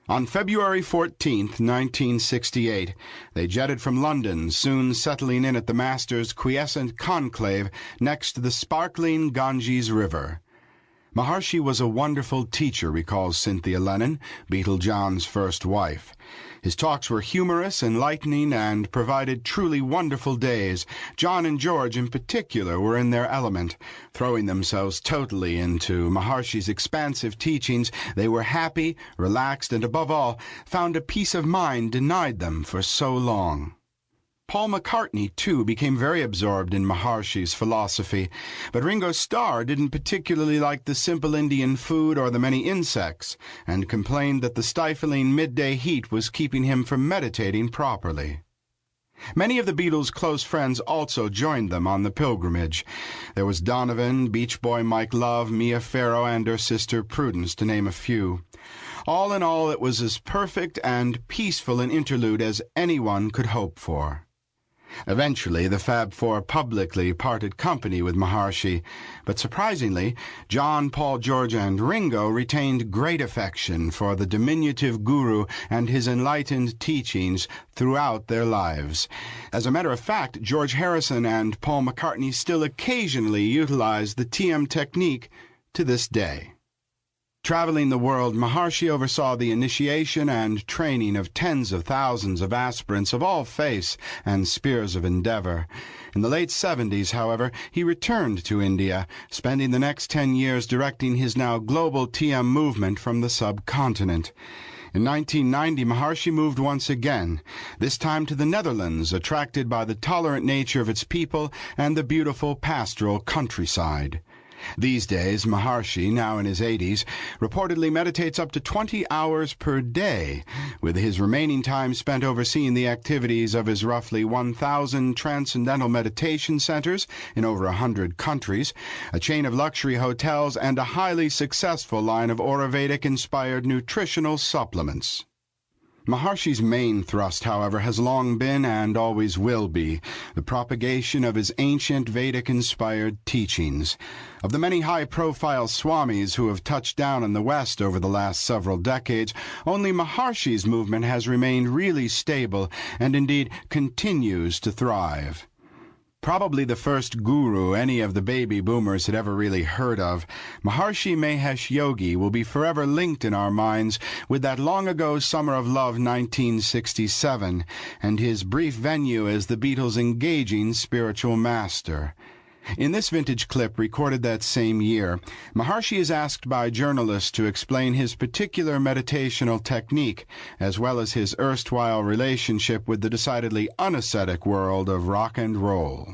On February 14th, 1968, they jetted from London, soon settling in at the Master's quiescent conclave next to the sparkling Ganges River. Maharishi was a wonderful teacher, recalls Cynthia Lennon, Beatle John's first wife. His talks were humorous, enlightening, and provided truly wonderful days. John and George, in particular, were in their element, throwing themselves totally into Maharishi's expansive teachings. They were happy, relaxed, and above all, found a peace of mind denied them for so long. Paul McCartney, too, became very absorbed in Maharishi's philosophy, but Ringo Starr didn't particularly like the simple Indian food or the many insects, and complained that the stifling midday heat was keeping him from meditating properly. Many of the Beatles' close friends also joined them on the pilgrimage. There was Donovan, Beach Boy Mike Love, Mia Farrow, and her sister Prudence, to name a few. All in all, it was as perfect and peaceful an interlude as anyone could hope for. Eventually, the Fab Four publicly parted company with Maharishi, but surprisingly, John, Paul, George, and Ringo retained great affection for the diminutive guru and his enlightened teachings throughout their lives. As a matter of fact, George Harrison and Paul McCartney still occasionally utilize the TM technique to this day. Traveling the world, Maharishi oversaw the initiation and training of tens of thousands of aspirants of all faiths and spheres of endeavor. In the late 70s, however, he returned to India, spending the next 10 years directing his now global TM movement from the subcontinent. In 1990, Maharishi moved once again, this time to the Netherlands, attracted by the tolerant nature of its people and the beautiful pastoral countryside. These days, Maharishi, now in his 80s, reportedly meditates up to 20 hours per day, with his remaining time spent overseeing the activities of his roughly 1,000 transcendental meditation centers in over 100 countries, a chain of luxury hotels, and a highly successful line of Ayurvedic-inspired nutritional supplements. Maharishi's main thrust, however, has long been and always will be the propagation of his ancient Vedic-inspired teachings. Of the many high-profile swamis who have touched down in the West over the last several decades, only Maharishi's movement has remained really stable and indeed continues to thrive. Probably the first guru any of the baby boomers had ever really heard of, Maharishi Mahesh Yogi will be forever linked in our minds with that long-ago Summer of Love 1967 and his brief venue as the Beatles' engaging spiritual master. In this vintage clip recorded that same year, Maharishi is asked by journalists to explain his particular meditational technique, as well as his erstwhile relationship with the decidedly unascetic world of rock and roll.